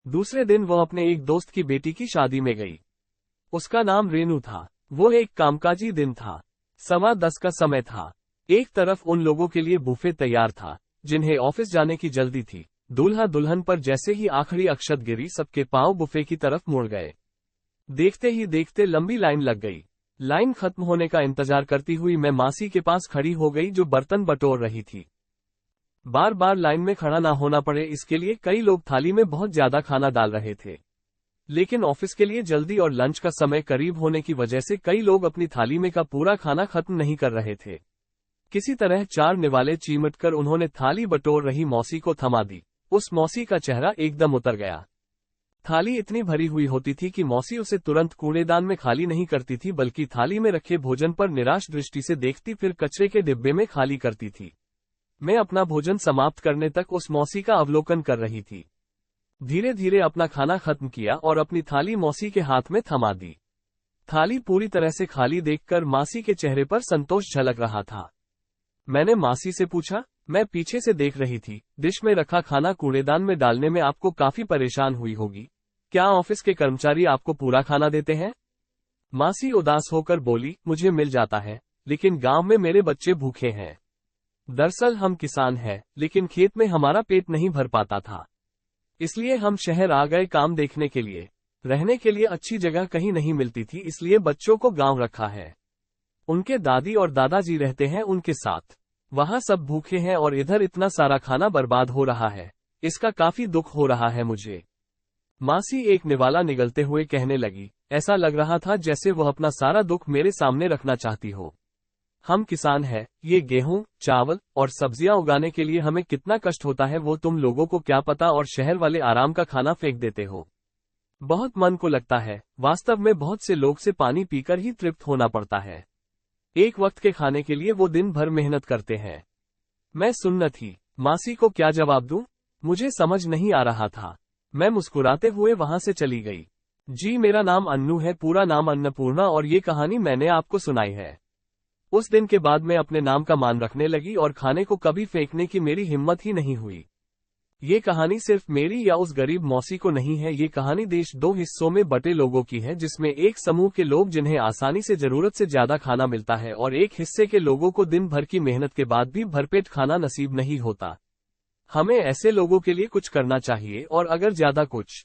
दूसरे दिन वह अपने एक दोस्त की बेटी की शादी में गई। उसका नाम रेनू था। वो एक कामकाजी दिन था। 10:15 का समय था। एक तरफ उन लोगों के लिए बुफे तैयार था जिन्हें ऑफिस जाने की जल्दी थी। दूल्हा दुल्हन पर जैसे ही आखिरी अक्षत गिरी, सबके पांव बुफे की तरफ मुड़ गए। देखते ही देखते लंबी लाइन लग गई। लाइन खत्म होने का इंतजार करती हुई मैं मासी के पास खड़ी हो गई जो बर्तन बटोर रही थी। बार बार लाइन में खड़ा ना होना पड़े इसके लिए कई लोग थाली में बहुत ज्यादा खाना डाल रहे थे। लेकिन ऑफिस के लिए जल्दी और लंच का समय करीब होने की वजह से कई लोग अपनी थाली में का पूरा खाना खत्म नहीं कर रहे थे। किसी तरह 4 निवाले चीमट कर उन्होंने थाली बटोर रही मौसी को थमा दी। उस मौसी का चेहरा एकदम उतर गया। थाली इतनी भरी हुई होती थी कि मौसी उसे तुरंत कूड़ेदान में खाली नहीं करती थी, बल्कि थाली में रखे भोजन पर निराश दृष्टि से देखती, फिर कचरे के डिब्बे में खाली करती थी। मैं अपना भोजन समाप्त करने तक उस मौसी का अवलोकन कर रही थी। धीरे धीरे अपना खाना खत्म किया और अपनी थाली मौसी के हाथ में थमा दी। थाली पूरी तरह से खाली देखकर मासी के चेहरे पर संतोष झलक रहा था। मैंने मासी से पूछा, मैं पीछे से देख रही थी, डिश में रखा खाना कूड़ेदान में डालने में आपको काफी परेशान हुई होगी। क्या ऑफिस के कर्मचारी आपको पूरा खाना देते हैं? मासी उदास होकर बोली, मुझे मिल जाता है, लेकिन गांव में मेरे बच्चे भूखे हैं। दरअसल हम किसान हैं, लेकिन खेत में हमारा पेट नहीं भर पाता था, इसलिए हम शहर आ गए काम देखने के लिए। रहने के लिए अच्छी जगह कहीं नहीं मिलती थी, इसलिए बच्चों को गांव रखा है। उनके दादी और दादाजी रहते हैं उनके साथ। वहां सब भूखे हैं और इधर इतना सारा खाना बर्बाद हो रहा है। इसका काफी दुख हो रहा है मुझे। मासी एक निवाला निगलते हुए कहने लगी। ऐसा लग रहा था जैसे वह अपना सारा दुख मेरे सामने रखना चाहती हो। हम किसान हैं, ये गेहूं, चावल और सब्जियां उगाने के लिए हमें कितना कष्ट होता है वो तुम लोगों को क्या पता, और शहर वाले आराम का खाना फेंक देते हो। बहुत मन को लगता है। वास्तव में बहुत से लोग से पानी पीकर ही तृप्त होना पड़ता है। एक वक्त के खाने के लिए वो दिन भर मेहनत करते हैं। मैं सुन्न थी। मासी को क्या जवाब दूं? मुझे समझ नहीं आ रहा था। मैं मुस्कुराते हुए वहां से चली गई। जी, मेरा नाम अन्नू है, पूरा नाम अन्नपूर्णा, और ये कहानी मैंने आपको सुनाई है। उस दिन के बाद मैं अपने नाम का मान रखने लगी और खाने को कभी फेंकने की मेरी हिम्मत ही नहीं हुई। ये कहानी सिर्फ मेरी या उस गरीब मौसी को नहीं है, ये कहानी देश 2 हिस्सों में बटे लोगों की है, जिसमें एक समूह के लोग जिन्हें आसानी से जरूरत से ज्यादा खाना मिलता है, और एक हिस्से के लोगों को दिन भर की मेहनत के बाद भी भरपेट खाना नसीब नहीं होता। हमें ऐसे लोगों के लिए कुछ करना चाहिए, और अगर ज्यादा कुछ